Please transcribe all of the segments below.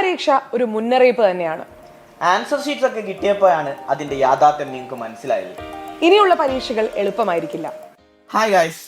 പരീക്ഷ ഒരു മുന്നറിയിപ്പ് തന്നെയാണ്. ആൻസർ ഷീറ്റ്സ് ഒക്കെ കിട്ടിയപ്പോഴാണ് അതിന്റെ യാഥാർത്ഥ്യം നിങ്ങൾക്ക് മനസ്സിലായത്. ഇനിയുള്ള പരീക്ഷകൾ എളുപ്പമായിരിക്കില്ല. Hi guys.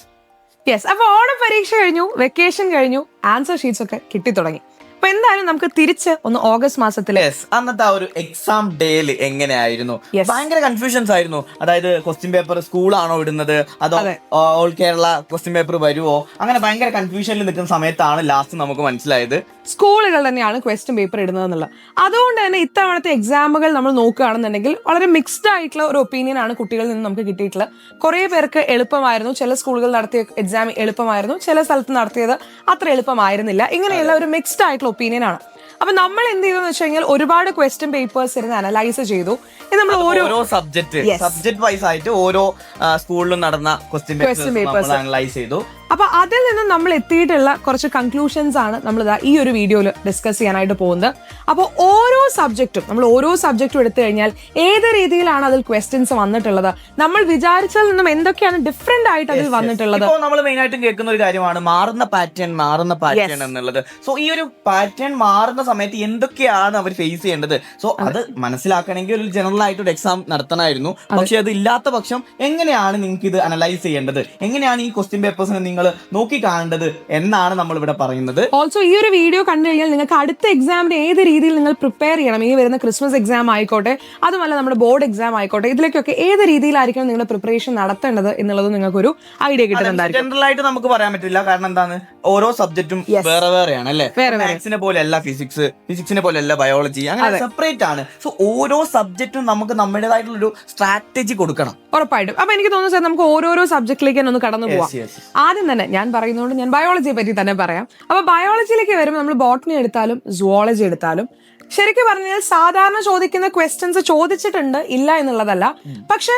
യെസ്, അപ്പൊ ഓണം പരീക്ഷ കഴിഞ്ഞു, വെക്കേഷൻ കഴിഞ്ഞു, ആൻസർ ഷീറ്റ്സ് ഒക്കെ കിട്ടിത്തുടങ്ങി. അപ്പൊ എന്തായാലും നമുക്ക് തിരിച്ച് ഒന്ന് ഓഗസ്റ്റ് മാസത്തിലെ അന്നത്തെ ആ ഒരു എക്സാം ഡേയിൽ എങ്ങനെയായിരുന്നു? ഭയങ്കര കൺഫ്യൂഷൻസ് ആയിരുന്നു. അതായത് ക്വസ്റ്റ്യൻ പേപ്പർ സ്കൂളാണോ ഇടുന്നത്, അതോ ഓൾ കേരള ക്വസ്റ്റ്യൻ പേപ്പർ വരുമോ, അങ്ങനെ ഭയങ്കര കൺഫ്യൂഷനിൽ നിൽക്കുന്ന സമയത്താണ് ലാസ്റ്റ് നമുക്ക് മനസ്സിലായത് സ്കൂളുകൾ തന്നെയാണ് ക്വസ്റ്റ്യൻ പേപ്പർ ഇടുന്നത് എന്നുള്ളത്. അതുകൊണ്ട് തന്നെ ഇത്തവണത്തെ എക്സാമുകൾ നമ്മൾ നോക്കുകയാണെന്നുണ്ടെങ്കിൽ വളരെ മിക്സ്ഡ് ആയിട്ടുള്ള ഒരു ഒപ്പീനിയൻ ആണ് കുട്ടികളിൽ നിന്ന് നമുക്ക് കിട്ടിയിട്ടുള്ളത്. കുറേ പേർക്ക് എളുപ്പമായിരുന്നു, ചില സ്കൂളുകൾ നടത്തിയ എക്സാം എളുപ്പമായിരുന്നു, ചില സ്ഥലത്ത് നടത്തിയത് അത്ര എളുപ്പമായിരുന്നില്ല. ഇങ്ങനെയുള്ള ഒരു മിക്സ്ഡ് ആയിട്ടുള്ള ഒപ്പീനിയൻ ആണ്. അപ്പൊ നമ്മൾ എന്ത് ചെയ്തെന്ന് വെച്ച് കഴിഞ്ഞാൽ ഒരുപാട് ക്വസ്റ്റ്യൻ പേപ്പേഴ്സ് ഇരുന്ന് അനലൈസ് ചെയ്തു. നമ്മൾ ഓരോ സബ്ജക്ട് വൈസ് ആയിട്ട് ഓരോ സ്കൂളിലും നടന്ന ക്വസ്റ്റ്യൻ പേപ്പേഴ്സ് അനലൈസ് ചെയ്തു. അപ്പൊ അതിൽ നിന്ന് നമ്മൾ എത്തിയിട്ടുള്ള കുറച്ച് കൺക്ലൂഷൻസ് ആണ് നമ്മൾ ഈ ഒരു വീഡിയോയിൽ ഡിസ്കസ് ചെയ്യാനായിട്ട് പോകുന്നത്. അപ്പോൾ ഓരോ സബ്ജക്റ്റും എടുത്തു കഴിഞ്ഞാൽ ഏത് രീതിയിലാണ് അതിൽ ക്വസ്റ്റ്യൻസ് വന്നിട്ടുള്ളത്, നമ്മൾ വിചാരിച്ചതിൽ നിന്നും എന്തൊക്കെയാണ് ഡിഫറെന്റ് ആയിട്ട് അതിൽ വന്നിട്ടുള്ളത്. നമ്മൾ മെയിൻ ആയിട്ടും കേൾക്കുന്ന ഒരു കാര്യമാണ് മാറുന്ന പാറ്റേൺ എന്നുള്ളത്. സോ ഈ ഒരു പാറ്റേൺ മാറുന്ന സമയത്ത് എന്തൊക്കെയാണ് അവർ ഫേസ് ചെയ്യേണ്ടത്, സോ അത് മനസ്സിലാക്കണമെങ്കിൽ ഒരു ജനറൽ ആയിട്ട് ഒരു എക്സാം നടത്തണമായിരുന്നു. പക്ഷെ അത് ഇല്ലാത്ത പക്ഷം എങ്ങനെയാണ് നിങ്ങൾക്ക് ഇത് അനലൈസ് ചെയ്യേണ്ടത്, എങ്ങനെയാണ് ഈ ക്വസ്റ്റ്യൻ പേപ്പേഴ്സിനെ നിങ്ങൾ നോക്കി കാണേണ്ടത് എന്നാണ് നമ്മൾ ഇവിടെ പറയുന്നത്. ഓൾസോ ഈ ഒരു വീഡിയോ കണ്ടു കഴിഞ്ഞാൽ നിങ്ങൾക്ക് അടുത്ത എക്സാമിന് ഏത് രീതിയിൽ നിങ്ങൾ പ്രിപ്പയർ ചെയ്യണം, ഈ വരുന്ന ക്രിസ്മസ് എക്സാം ആയിക്കോട്ടെ, അതുമല്ല നമ്മുടെ ബോർഡ് എക്സാം ആയിക്കോട്ടെ, ഇതിലേക്കൊക്കെ ഏത് രീതിയിലായിരിക്കണം നിങ്ങളുടെ പ്രിപ്പറേഷൻ നടത്തേണ്ടത് എന്നുള്ളത് നിങ്ങൾക്ക് ഒരു ഐഡിയ കിട്ടുന്നുണ്ടായിരിക്കും. ജനറൽ ആയിട്ട് നമുക്ക് പറയാൻ പറ്റില്ല, കാരണം എന്താണ്, ഓരോ സബ്ജക്റ്റും വേറെ വേറെയാണ് അല്ലേ. മാത്സിനെ പോലെ അല്ല ഫിസിക്സിനെ പോലെ അല്ല ബയോളജി, അങ്ങനെ സെപ്പറേറ്റ് ആണ്. സോ ഓരോ സബ്ജക്റ്റും നമുക്ക് നമ്മുടേതായിട്ടുള്ള ഒരു സ്ട്രാറ്റജി കൊടുക്കണം ഉറപ്പായിട്ടും. അപ്പൊ എനിക്ക് തോന്നുന്നു സാർ നമുക്ക് ഓരോരോ സബ്ജക്റ്റിലേക്ക് ഒന്ന് കടന്നു പോവാം. ആദ്യം തന്നെ ഞാൻ പറയുന്നതുകൊണ്ട് ഞാൻ ബയോളജിയെ പറ്റി തന്നെ പറയാം. അപ്പൊ ബയോളജിയിലേക്ക് വരുമ്പോൾ നമ്മൾ ബോട്ടണി എടുത്താലും സുവോളജി എടുത്താലും ശരിക്കും പറഞ്ഞാൽ സാധാരണ ചോദിക്കുന്ന ക്വസ്റ്റ്യൻസ് ചോദിച്ചിട്ടുണ്ട്, ഇല്ല എന്നുള്ളതല്ല. പക്ഷെ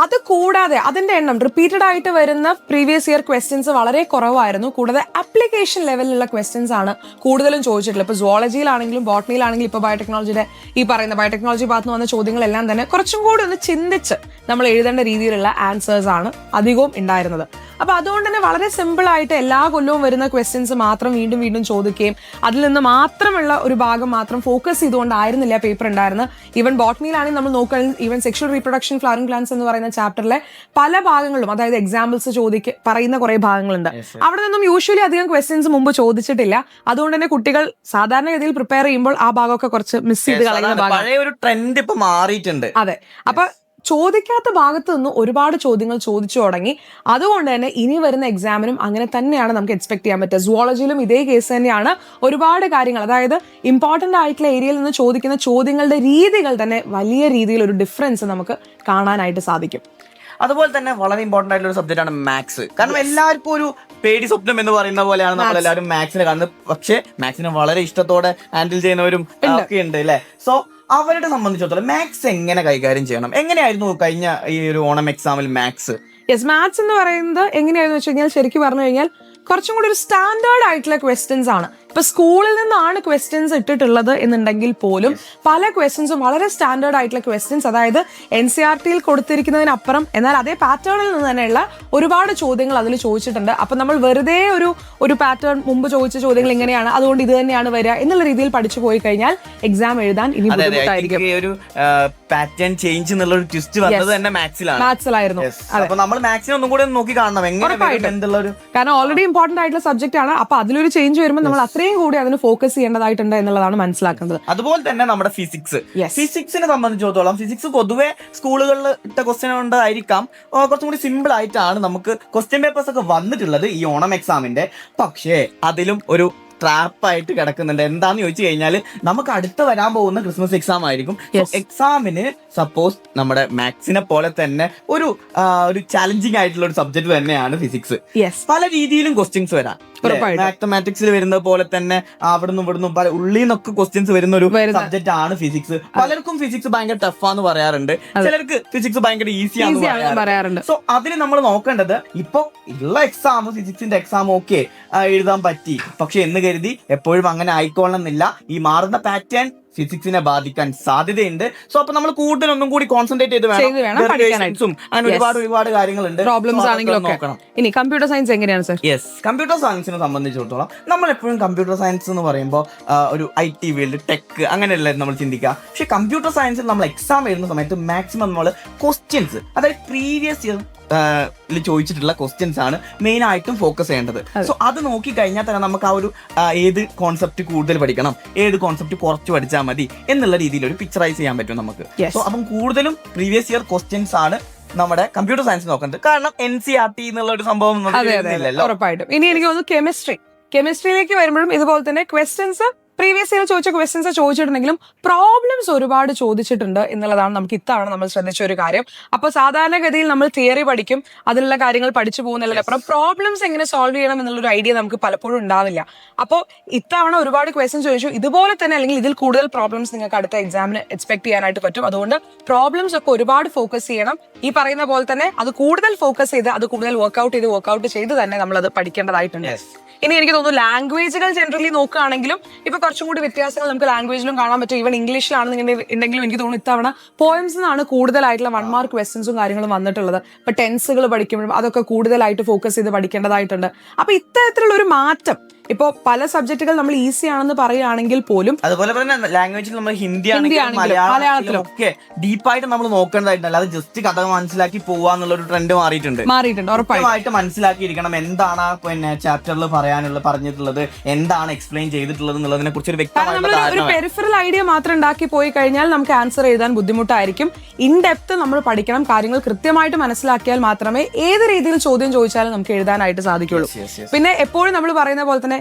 അത് കൂടാതെ അതിന്റെ എണ്ണം റിപ്പീറ്റഡ് ആയിട്ട് വരുന്ന പ്രീവിയസ് ഇയർ ക്വസ്റ്റ്യൻസ് വളരെ കുറവായിരുന്നു. കൂടാതെ ആപ്ലിക്കേഷൻ ലെവലിലുള്ള ക്വസ്റ്റ്യൻസ് ആണ് കൂടുതലും ചോദിച്ചിട്ടുള്ളത്. ഇപ്പൊ സുവോളജിയിലാണെങ്കിലും ബോട്ടണിയിലാണെങ്കിലും ഇപ്പൊ ബയോടെക്നോളജിയുടെ ഈ പറയുന്ന ബയോടെക്നോളജി ഭാഗത്ത് വന്ന ചോദ്യങ്ങളെല്ലാം തന്നെ കുറച്ചും കൂടി ഒന്ന് ചിന്തിച്ച് നമ്മൾ എഴുതേണ്ട രീതിയിലുള്ള ആൻസേഴ്സ് ആണ് അധികവും ഉണ്ടായിരുന്നത്. അപ്പൊ അതുകൊണ്ട് തന്നെ വളരെ സിമ്പിൾ ആയിട്ട് എല്ലാ കൊല്ലവും വരുന്ന ക്വസ്റ്റ്യൻസ് മാത്രം വീണ്ടും വീണ്ടും ചോദിക്കുകയും അതിൽ നിന്ന് മാത്രമുള്ള ഒരു ഭാഗം മാത്രം ഫോക്കസ് ചെയ്തുകൊണ്ടായിരുന്നില്ല പേപ്പർ ഉണ്ടായിരുന്നത്. ഈവൻ ബോട്ടണിയിലാണെങ്കിൽ നമ്മൾ നോക്കുകയാണെങ്കിൽ even sexual reproduction flowering plants എന്ന് പറയുന്ന ചാപ്റ്ററിലെ പല ഭാഗങ്ങളിലും, അതായത് എക്സാമ്പിൾസ് പറയുന്ന കുറെ ഭാഗങ്ങളുണ്ട്. അവിടെ നിന്നും യൂഷ്വലി അധികം ക്വസ്റ്റ്യൻസ് മുമ്പ് ചോദിച്ചിട്ടില്ല. അതുകൊണ്ട് തന്നെ കുട്ടികൾ സാധാരണഗതിയിൽ പ്രിപ്പയർ ചെയ്യുമ്പോൾ ആ ഭാഗമൊക്കെ കുറച്ച് മിസ് ചെയ്ത് കളയുന്ന ഭാഗം. അതെ, അപ്പൊ ചോദിക്കാത്ത ഭാഗത്ത് നിന്ന് ഒരുപാട് ചോദ്യങ്ങൾ ചോദിച്ചു തുടങ്ങി. അതുകൊണ്ട് തന്നെ ഇനി വരുന്ന എക്സാമിനും അങ്ങനെ തന്നെയാണ് നമുക്ക് എക്സ്പെക്ട് ചെയ്യാൻ പറ്റുക. സുവോളജിയിലും ഇതേ കേസ് തന്നെയാണ്. ഒരുപാട് കാര്യങ്ങൾ, അതായത് ഇമ്പോർട്ടന്റ് ആയിട്ടുള്ള ഏരിയയിൽ നിന്ന് ചോദിക്കുന്ന ചോദ്യങ്ങളുടെ രീതികൾ തന്നെ വലിയ രീതിയിൽ ഒരു ഡിഫറൻസ് നമുക്ക് കാണാനായിട്ട് സാധിക്കും. അതുപോലെ തന്നെ വളരെ ഇമ്പോർട്ടന്റ് ആയിട്ടുള്ള ഒരു സബ്ജക്റ്റ് ആണ് മാത്സ്. കാരണം എല്ലാവർക്കും ഒരു പേടി സ്വപ്നം എന്ന് പറയുന്ന പോലെയാണ് നമ്മൾ എല്ലാവരും മാത്സിനെ കാണുന്നത്. പക്ഷേ മാത്സിനെ വളരെ ഇഷ്ടത്തോടെ ഹാൻഡിൽ ചെയ്യുന്നവരും ഒക്കെ ഉണ്ട് അല്ലേ. സോ അവരുടെ സംബന്ധിച്ചിടത്തോളം മാത്സ് എങ്ങനെ കൈകാര്യം ചെയ്യണം, എങ്ങനെയായിരുന്നു കഴിഞ്ഞ ഈ ഒരു ഓണം എക്സാമിൽ മാത്സ്? മാത്സ് എന്ന് പറയുന്നത് എങ്ങനെയായിരുന്നു വെച്ച് കഴിഞ്ഞാൽ ശരിക്കും പറഞ്ഞു കഴിഞ്ഞാൽ കുറച്ചും കൂടി ഒരു സ്റ്റാൻഡേർഡ് ആയിട്ടുള്ള ക്വസ്റ്റ്യൻസ് ആണ്. ഇപ്പൊ സ്കൂളിൽ നിന്നാണ് ക്വസ്റ്റ്യൻസ് ഇട്ടിട്ടുള്ളത് എന്നുണ്ടെങ്കിൽ പോലും പല ക്വസ്റ്റ്യൻസും വളരെ സ്റ്റാൻഡേർഡ് ആയിട്ടുള്ള ക്വസ്റ്റ്യൻസ്, അതായത് NCERT-യിൽ കൊടുത്തിരിക്കുന്നതിനപ്പുറം എന്നാൽ അതേ പാറ്റേണിൽ നിന്ന് തന്നെയുള്ള ഒരുപാട് ചോദ്യങ്ങൾ അതിൽ ചോദിച്ചിട്ടുണ്ട്. അപ്പൊ നമ്മൾ വെറുതെ ഒരു പാറ്റേൺ മുമ്പ് ചോദിച്ച ചോദ്യങ്ങൾ ഇങ്ങനെയാണ്, അതുകൊണ്ട് ഇത് തന്നെയാണ് വരിക എന്നുള്ള രീതിയിൽ പഠിച്ചു പോയി കഴിഞ്ഞാൽ എക്സാം എഴുതാൻ ഇനി ബുദ്ധിമുട്ടായിരിക്കും. പാറ്റേൺ ചേഞ്ച് എന്നുള്ള ഒരു ട്വിസ്റ്റ് വന്നത് തന്നെ മാത്സിലായിരുന്നു. നമ്മൾ മാത്സിനെ ഒന്നും കൂടെ നോക്കി കാണണം എങ്ങനെ, കാരണം ഓൾറെഡി ഇമ്പോർട്ടന്റ് ആയിട്ടുള്ള സബ്ജക്റ്റ് ആണ്. അപ്പൊ അതിലൊരു ചേഞ്ച് വരുമ്പോൾ നമ്മൾ അത്രയും കൂടി അതിന് ഫോക്കസ് ചെയ്യേണ്ടതായിട്ടുണ്ട് എന്നുള്ളതാണ് മനസ്സിലാക്കുന്നത്. അതുപോലെ തന്നെ നമ്മുടെ ഫിസിക്സിനെ സംബന്ധിച്ചിടത്തോളം ഫിസിക്സ് പൊതുവെ സ്കൂളുകളിൽ ഇട്ട ക്വസ്റ്റ്യൻ കൊണ്ടായിരിക്കാം കുറച്ചും കൂടി സിമ്പിൾ ആയിട്ടാണ് നമുക്ക് ക്വസ്റ്റ്യൻ പേപ്പേഴ്സ് ഒക്കെ വന്നിട്ടുള്ളത് ഈ ഓണം എക്സാമിന്റെ. പക്ഷേ അതിലും ഒരു ട്രാപ്പായിട്ട് കിടക്കുന്നുണ്ട്. എന്താന്ന് ചോദിച്ചു കഴിഞ്ഞാൽ നമുക്ക് അടുത്ത് വരാൻ പോകുന്ന ക്രിസ്മസ് എക്സാം ആയിരിക്കും. എക്സാമിന് സപ്പോസ് നമ്മുടെ മാത്സിനെ പോലെ തന്നെ ഒരു ചാലഞ്ചിങ് ആയിട്ടുള്ള ഒരു സബ്ജക്ട് തന്നെയാണ് ഫിസിക്സ്. പല രീതിയിലും ക്വസ്റ്റ്യൻസ് വരാം. മാത്തമാറ്റിക്സിൽ വരുന്നത് പോലെ തന്നെ അവിടുന്ന് ഇവിടുന്ന് പല ഉള്ളിൽ നിന്നൊക്കെ ക്വസ്റ്റ്യൻസ് വരുന്ന ഒരു സബ്ജക്റ്റ് ആണ് ഫിസിക്സ്. പലർക്കും ഫിസിക്സ് ഭയങ്കര ടഫാന്ന് പറയാറുണ്ട്, ചിലർക്ക് ഫിസിക്സ് ഭയങ്കര ഈസിയാന്ന് പറയാറുണ്ട്. സോ അതിന് നമ്മൾ നോക്കേണ്ടത് ഇപ്പൊ ഉള്ള എക്സാം ഫിസിക്സിന്റെ എക്സാം ഓക്കെ എഴുതാൻ പറ്റി, പക്ഷെ എന്ന് കരുതി എപ്പോഴും അങ്ങനെ ആയിക്കോളണമെന്നില്ല. ഈ മാറുന്ന പാറ്റേൺ ഫിസിക്സിനെ ബാധിക്കാൻ സാധ്യതയുണ്ട്. സോ അപ്പൊ നമ്മൾ കൂടുതൽ ഒന്നും കൂടി കോൺസെൻട്രേറ്റ് ചെയ്ത് വേണം പഠിക്കാനായിട്ടും. അങ്ങനെ ഒരുപാട് കാര്യങ്ങളുണ്ട്. പ്രോബ്ലംസ് ആണെങ്കിലും ഇനി കമ്പ്യൂട്ടർ സയൻസ് എങ്ങനെയാണ് സർ? യെസ്, കമ്പ്യൂട്ടർ സയൻസിനെ സംബന്ധിച്ചിടത്തോളം നമ്മൾ എപ്പോഴും കമ്പ്യൂട്ടർ സയൻസ് എന്ന് പറയുമ്പോൾ ഒരു IT ഫീൽഡ്, ടെക് അങ്ങനെയല്ല നമ്മൾ ചിന്തിക്കുക. പക്ഷെ കമ്പ്യൂട്ടർ സയൻസിൽ നമ്മൾ എക്സാം എഴുതുന്ന സമയത്ത് മാക്സിമം നമ്മൾ ക്വസ്റ്റ്യൻസ്, അതായത് പ്രീവിയസ് ഇയർ ചോദിച്ചിട്ടുള്ള ക്വസ്റ്റ്യൻസ് ആണ് മെയിൻ ആയിട്ടും ഫോക്കസ് ചെയ്യേണ്ടത്. സോ അത് നോക്കി കഴിഞ്ഞാൽ തന്നെ നമുക്ക് ആ ഒരു ഏത് കോൺസെപ്റ്റ് കൂടുതൽ പഠിക്കണം, ഏത് കോൺസെപ്റ്റ് കുറച്ച് പഠിച്ചാൽ മതി എന്നുള്ള രീതിയിൽ ഒരു പിക്ചറൈസ് ചെയ്യാൻ പറ്റും നമുക്ക്. സോ അപ്പം കൂടുതലും പ്രീവിയസ് ഇയർ ക്വസ്റ്റ്യൻസ് ആണ് നമ്മുടെ കമ്പ്യൂട്ടർ സയൻസ് നോക്കുന്നത്. കാരണം NCERT എന്നുള്ള ഒരു സംഭവം ഉറപ്പായിട്ടും. ഇനി എനിക്ക് തോന്നുന്നു കെമിസ്ട്രിയിലേക്ക് വരുമ്പോഴും ഇതുപോലെ തന്നെ ക്വസ്റ്റ്യൻസ് പ്രീവിയസ് ഇയർ ചോദിച്ച ക്വസ്റ്റ്യൻസ് ചോദിച്ചിട്ടുണ്ടെങ്കിലും പ്രോബ്ലംസ് ഒരുപാട് ചോദിച്ചിട്ടുണ്ട് എന്നുള്ളതാണ് നമുക്ക് ഇത്തവണ നമ്മൾ ശ്രദ്ധിച്ച ഒരു കാര്യം. അപ്പോൾ സാധാരണഗതിയിൽ നമ്മൾ തിയറി പഠിക്കും, അതിലുള്ള കാര്യങ്ങൾ പഠിച്ചു പോകുന്നതിലപ്പുറം പ്രോബ്ലംസ് എങ്ങനെ സോൾവ് ചെയ്യണം എന്നുള്ളൊരു ഐഡിയ നമുക്ക് പലപ്പോഴും ഉണ്ടാവില്ല. അപ്പോൾ ഇത്തവണ ഒരുപാട് ക്വസ്റ്റ്യൻസ് ചോദിച്ചു. ഇതുപോലെ തന്നെ അല്ലെങ്കിൽ ഇതിൽ കൂടുതൽ പ്രോബ്ലംസ് നിങ്ങൾക്ക് അടുത്ത എക്സാമിന് എക്സ്പെക്ട് ചെയ്യാനായിട്ട് പറ്റും. അതുകൊണ്ട് പ്രോബ്ലംസ് ഒക്കെ ഒരുപാട് ഫോക്കസ് ചെയ്യണം. ഈ പറയുന്ന പോലെ തന്നെ അത് കൂടുതൽ ഫോക്കസ് ചെയ്ത് അത് കൂടുതൽ വർക്ക്ഔട്ട് ചെയ്ത് തന്നെ നമ്മൾ അത് പഠിക്കേണ്ടതായിട്ടുണ്ട്. ഇനി എനിക്ക് തോന്നുന്നു ലാംഗ്വേജുകൾ ജനറലി നോക്കുകയാണെങ്കിലും ഇപ്പൊ കുറച്ചും കൂടി വ്യത്യാസങ്ങൾ നമുക്ക് ലാംഗ്വേജിലും കാണാൻ പറ്റും. ഈവൻ ഇംഗ്ലീഷിലാണെന്നുണ്ടെങ്കിലും എനിക്ക് തോന്നുന്നു ഇത്തവണ പോയംസ് എന്നാണ് കൂടുതലായിട്ടുള്ള 1 മാർക്ക് ക്വസ്റ്റ്യൻസും കാര്യങ്ങളും വന്നിട്ടുള്ളത്. ഇപ്പൊ ടെൻസുകൾ പഠിക്കുമ്പോഴും അതൊക്കെ കൂടുതലായിട്ട് ഫോക്കസ് ചെയ്ത് പഠിക്കേണ്ടതായിട്ടുണ്ട്. അപ്പൊ ഇത്തരത്തിലുള്ള ഒരു മാറ്റം ഇപ്പോ പല സബ്ജക്റ്റുകൾ നമ്മൾ ഈസി ആണെന്ന് പറയുകയാണെങ്കിൽ പോലും, അതുപോലെ തന്നെ ലാംഗ്വേജിൽ നമ്മൾ ഹിന്ദി ആണെങ്കിലും മലയാളത്തിലും ഒക്കെ ഡീപ്പായിട്ട് നമ്മൾ നോക്കേണ്ടതായിട്ടുണ്ട്. അല്ലാതെ ജസ്റ്റ് കഥ മനസ്സിലാക്കി പോവാന്നുള്ള ഒരു ട്രെൻഡ് മാറിയിട്ടുണ്ട്. ഉറപ്പായിട്ട് മനസ്സിലാക്കിയിരിക്കണം എന്താണ് പിന്നെ ചാപ്റ്ററിൽ പറഞ്ഞിട്ടുള്ളത്, എന്താണ് എക്സ്പ്ലെയിൻ ചെയ്തിട്ടുള്ളത് എന്നുള്ളതിനെ കുറിച്ച് ഒരു വ്യക്തമായിട്ടുള്ള ഒരു പെരിഫറൽ ഐഡിയ മാത്രം ഉണ്ടാക്കി പോയി കഴിഞ്ഞാൽ നമുക്ക് ആൻസർ എഴുതാൻ ബുദ്ധിമുട്ടായിരിക്കും. ഇൻ ഡെപ്ത് നമ്മൾ പഠിക്കണം. കാര്യങ്ങൾ കൃത്യമായിട്ട് മനസ്സിലാക്കിയാൽ മാത്രമേ ഏത് രീതിയിൽ ചോദ്യം ചോദിച്ചാലും നമുക്ക് എഴുതാനായിട്ട് സാധിക്കുള്ളൂ. പിന്നെ എപ്പോഴും നമ്മൾ പറയുന്ന പോലെ തന്നെ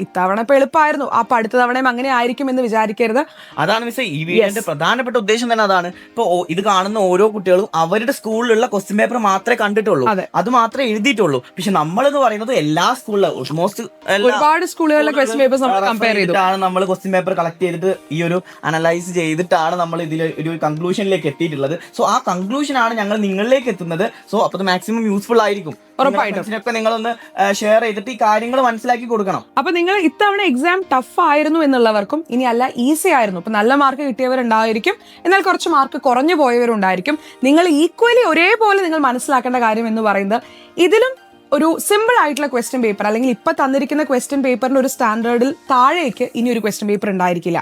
ഇത്തവണ ഇപ്പൊ എളുപ്പമായിരുന്നു, അപ്പൊ അടുത്ത തവണയും അങ്ങനെ ആയിരിക്കും എന്ന് വിചാരിക്കരുത്. അതാണ് മിസ് ഈ വീഡിയോന്റെ പ്രധാനപ്പെട്ട ഉദ്ദേശം തന്നെ അതാണ്. ഇപ്പൊ ഇത് കാണുന്ന ഓരോ കുട്ടികളും അവരുടെ സ്കൂളിലുള്ള ക്വസ്റ്റ്യൻ പേപ്പർ മാത്രമേ കണ്ടിട്ടുള്ളൂ, അത് മാത്രമേ എഴുതിയിട്ടുള്ളൂ. പക്ഷെ നമ്മളെന്ന് പറയുന്നത് എല്ലാ സ്കൂളിലും ഓൾമോസ്റ്റ് ഒരുപാട് സ്കൂളുകളിലെ ക്വസ്റ്റ്യൻ പേപ്പേഴ്സ് നമ്മൾ കമ്പയർ ചെയ്തിട്ടാണ് നമ്മൾ ക്വസ്റ്റ്യൻ പേപ്പർ കളക്ട് ചെയ്തിട്ട് ഈ ഒരു അനലൈസ് ചെയ്തിട്ടാണ് നമ്മൾ ഇതിൽ ഒരു കൺക്ലൂഷനിലേക്ക് എത്തിയിട്ടുള്ളത്. സോ ആ കൺക്ലൂഷൻ ആണ് ഞങ്ങൾ നിങ്ങളിലേക്ക് എത്തുന്നത്. സോ അപ്പൊ അത് മാക്സിമം യൂസ്ഫുൾ ആയിരിക്കും. ഉറപ്പായിട്ടും നിങ്ങളൊന്ന് ഷെയർ ചെയ്തിട്ട് ഈ കാര്യങ്ങൾ മനസ്സിലാക്കി കൊടുക്കണം. അപ്പൊ നിങ്ങൾ ഇത്തവണ എക്സാം ടഫ് ആയിരുന്നു എന്നുള്ളവർക്കും ഇനി അല്ല ഈസി ആയിരുന്നു, ഇപ്പൊ നല്ല മാർക്ക് കിട്ടിയവരുണ്ടായിരിക്കും, എന്നാൽ കുറച്ച് മാർക്ക് കുറഞ്ഞു പോയവരുണ്ടായിരിക്കും. നിങ്ങൾ ഈക്വലി ഒരേപോലെ നിങ്ങൾ മനസ്സിലാക്കേണ്ട കാര്യം എന്ന് പറയുന്നത് ഇതിലും ഒരു സിമ്പിൾ ആയിട്ടുള്ള ക്വസ്റ്റ്യൻ പേപ്പർ അല്ലെങ്കിൽ ഇപ്പൊ തന്നിരിക്കുന്ന ക്വസ്റ്റ്യൻ പേപ്പറിന്റെ ഒരു സ്റ്റാൻഡേർഡിൽ താഴേക്ക് ഇനി ഒരു ക്വസ്റ്റ്യൻ പേപ്പർ ഉണ്ടായിരിക്കില്ല.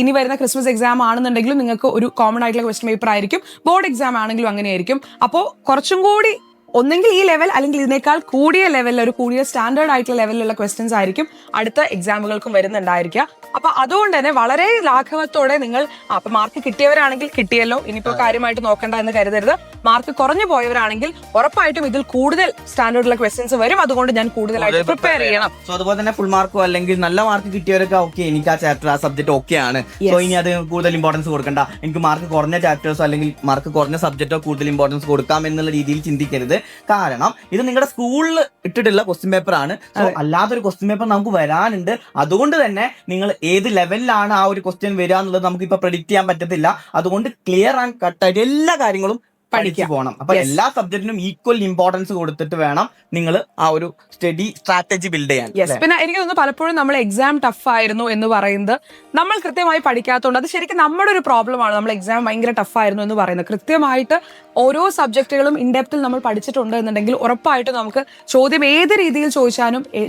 ഇനി വരുന്ന ക്രിസ്മസ് എക്സാം ആണെന്നുണ്ടെങ്കിലും നിങ്ങൾക്ക് ഒരു കോമൺ ആയിട്ടുള്ള ക്വസ്റ്റ്യൻ പേപ്പർ ആയിരിക്കും. ബോർഡ് എക്സാം ആണെങ്കിലും അങ്ങനെയായിരിക്കും. അപ്പോൾ കുറച്ചും കൂടി ഒന്നെങ്കിൽ ഈ ലെവൽ അല്ലെങ്കിൽ ഇതിനേക്കാൾ കൂടിയ ലെവലിൽ ഒരു കൂടിയ സ്റ്റാൻഡേർഡ് ആയിട്ടുള്ള ലെവലിലുള്ള ക്വസ്റ്റ്യൻസ് ആയിരിക്കും അടുത്ത എക്സാമുകൾക്കും വരുന്നുണ്ടായിരിക്കുക. അപ്പൊ അതുകൊണ്ട് തന്നെ വളരെ ലാഘവത്തോടെ നിങ്ങൾ അപ്പൊ മാർക്ക് കിട്ടിയവരാണെങ്കിൽ കിട്ടിയല്ലോ, ഇനിയിപ്പോ കാര്യമായിട്ട് നോക്കണ്ട എന്ന് കരുതരുത്. മാർക്ക് കുറഞ്ഞു പോയവരാണെങ്കിൽ ഉറപ്പായിട്ടും ഇതിൽ കൂടുതൽ സ്റ്റാൻഡേർഡുള്ള ക്വസ്റ്റ്യൻസ് വരും. അതുകൊണ്ട് ഞാൻ കൂടുതലായിട്ട് പ്രിപ്പയർ ചെയ്യണം. സോ അതുപോലെ തന്നെ ഫുൾ മാർക്കോ അല്ലെങ്കിൽ നല്ല മാർക്ക് കിട്ടിയവരൊക്കെ ഓക്കെ, എനിക്ക് ആ ചാപ്റ്റർ ആ സബ്ജക്ട് ഓക്കെ ആണ്, സോ ഇനി അത് കൂടുതൽ ഇമ്പോർട്ടൻസ് കൊടുക്കണ്ട, എനിക്ക് മാർക്ക് കുറഞ്ഞ ചാപ്റ്റേഴ്സോ അല്ലെങ്കിൽ മാർക്ക് കുറഞ്ഞ സബ്ജക്റ്റോ കൂടുതൽ ഇമ്പോർട്ടൻസ് കൊടുക്കാം എന്നുള്ള രീതിയിൽ ചിന്തിക്കരുത്. കാരണം ഇത് നിങ്ങളുടെ സ്കൂളിൽ ഇട്ടിട്ടുള്ള ക്വസ്റ്റ്യൻ പേപ്പർ ആണ്. സോ അല്ലാത്തൊരു ക്വസ്റ്റ്യൻ പേപ്പർ നമുക്ക് വരാനുണ്ട്. അതുകൊണ്ട് തന്നെ നിങ്ങൾ ഏത് ലെവലിലാണ് ആ ഒരു ക്വസ്റ്റ്യൻ വരിക എന്നുള്ളത് നമുക്ക് ഇപ്പൊ പ്രെഡിക്റ്റ് ചെയ്യാൻ പറ്റത്തില്ല. അതുകൊണ്ട് ക്ലിയർ ആൻഡ് കട്ടായിട്ട് എല്ലാ കാര്യങ്ങളും പഠിച്ചു പോകണം. അപ്പൊ എല്ലാ സബ്ജക്റ്റിനും ഈക്വൽ ഇമ്പോർട്ടൻസ് കൊടുത്തിട്ട് വേണം നിങ്ങൾ ആ ഒരു സ്റ്റഡി സ്ട്രാറ്റജി ബിൽഡ് ചെയ്യാൻ. പിന്നെ എനിക്ക് തോന്നുന്നു പലപ്പോഴും നമ്മൾ എക്സാം ടഫ് ആയിരുന്നു എന്ന് പറയുന്നത് നമ്മൾ കൃത്യമായി പഠിക്കാത്തതുകൊണ്ട് അത് ശരിക്കും നമ്മുടെ ഒരു പ്രോബ്ലം ആണ്. നമ്മൾ എക്സാം ഭയങ്കര ടഫ് ആയിരുന്നു എന്ന് പറയുന്നത് കൃത്യമായിട്ട് ഓരോ സബ്ജക്റ്റുകളും ഇൻഡെപ്തിൽ നമ്മൾ പഠിച്ചിട്ടുണ്ട് എന്നുണ്ടെങ്കിൽ ഉറപ്പായിട്ടും നമുക്ക് ചോദ്യം ഏത് രീതിയിൽ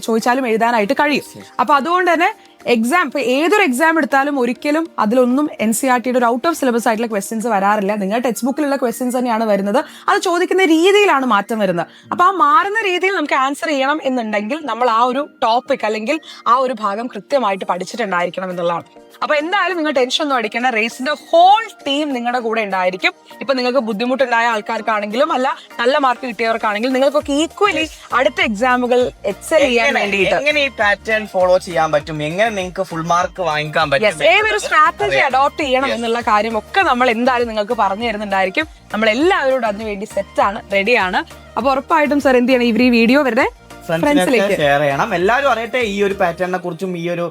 ചോദിച്ചാലും എഴുതാനായിട്ട് കഴിയും. അപ്പൊ അതുകൊണ്ട് തന്നെ എക്സാം ഇപ്പൊ ഏതൊരു എക്സാം എടുത്താലും ഒരിക്കലും അതിലൊന്നും NCERTയുടെ ഒരു ഔട്ട് ഓഫ് സിലബസ് ആയിട്ടുള്ള ക്വസ്റ്റ്യൻസ് വരാറില്ല. നിങ്ങളുടെ ടെക്സ്റ്റ് ബുക്കിലുള്ള ക്വസ്റ്റ്യൻസ് തന്നെയാണ് വരുന്നത്. അത് ചോദിക്കുന്ന രീതിയിലാണ് മാറ്റം വരുന്നത്. അപ്പൊ ആ മാറുന്ന രീതിയിൽ നമുക്ക് ആൻസർ ചെയ്യണം എന്നുണ്ടെങ്കിൽ നമ്മൾ ആ ഒരു ടോപ്പിക് അല്ലെങ്കിൽ ആ ഒരു ഭാഗം കൃത്യമായിട്ട് പഠിച്ചിട്ടുണ്ടായിരിക്കണം എന്നുള്ളതാണ്. അപ്പൊ എന്തായാലും നിങ്ങൾ ടെൻഷൻ ഒന്നും അടിക്കേണ്ട. റേസിന്റെ ഹോൾ ടീം നിങ്ങളുടെ കൂടെ ഉണ്ടായിരിക്കും. ഇപ്പൊ നിങ്ങൾക്ക് ബുദ്ധിമുട്ടുണ്ടായ ആൾക്കാർക്കാണെങ്കിലും അല്ല നല്ല മാർക്ക് കിട്ടിയവർക്കാണെങ്കിലും നിങ്ങൾക്കൊക്കെ ഈക്വലി അടുത്ത എക്സാമുകൾ എക്സൽ ചെയ്യാൻ വേണ്ടിയിട്ട് എങ്ങനെ ഈ പാറ്റേൺ ഫോളോ ചെയ്യാൻ പറ്റും, എങ്ങനെ നിങ്ങൾക്ക് ഫുൾ മാർക്ക് വാങ്ങിക്കാൻ പറ്റും, ഏതൊരു സ്ട്രാറ്റജി അഡോപ്റ്റ് ചെയ്യണം എന്നുള്ള കാര്യമൊക്കെ നമ്മൾ എന്തായാലും നിങ്ങൾക്ക് പറഞ്ഞു തരുന്നുണ്ടായിരിക്കും. നമ്മൾ എല്ലാവരോടും അതിനുവേണ്ടി സെറ്റാണ്, റെഡിയാണ്. അപ്പൊ ഉറപ്പായിട്ടും സർ എന്ത് ചെയ്യണം, ഈ വീഡിയോ വെറുതെ ഫ്രണ്ട്സിലേക്ക് ഷെയർ ചെയ്യണം. എല്ലാവരും അറിയട്ടെ ഈ ഒരു പാറ്റേണിനെ കുറിച്ചും ഈ ഒരു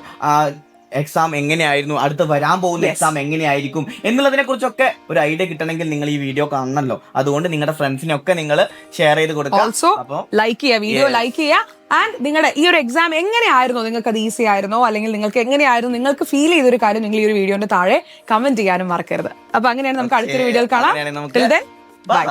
എക്സാം എങ്ങനെയായിരുന്നു, അടുത്ത് വരാൻ പോകുന്ന എക്സാം എങ്ങനെയായിരിക്കും എന്നുള്ളതിനെ കുറിച്ചൊക്കെ ഒരു ഐഡിയ കിട്ടണമെങ്കിൽ നിങ്ങൾ ഈ വീഡിയോ കാണണമല്ലോ. അതുകൊണ്ട് നിങ്ങളുടെ ഫ്രണ്ട്സിനൊക്കെ നിങ്ങൾ ഷെയർ ചെയ്ത് കൊടുക്കുക. ഓൾസോ ലൈക്ക് ചെയ്യുക, വീഡിയോ ലൈക്ക് ചെയ്യുക. ആൻഡ് നിങ്ങളുടെ ഈ ഒരു എക്സാം എങ്ങനെയായിരുന്നോ, നിങ്ങൾക്ക് അത് ഈസി ആയിരുന്നോ, അല്ലെങ്കിൽ നിങ്ങൾക്ക് എങ്ങനെയായിരുന്നു, നിങ്ങൾക്ക് ഫീൽ ചെയ്തൊരു കാര്യം നിങ്ങൾ ഈ ഒരു വീഡിയോന്റെ താഴെ കമന്റ് ചെയ്യാനും മറക്കരുത്. അപ്പൊ അങ്ങനെയാണ് നമുക്ക് അടുത്തൊരു വീഡിയോയിൽ കാണാം. ബൈ.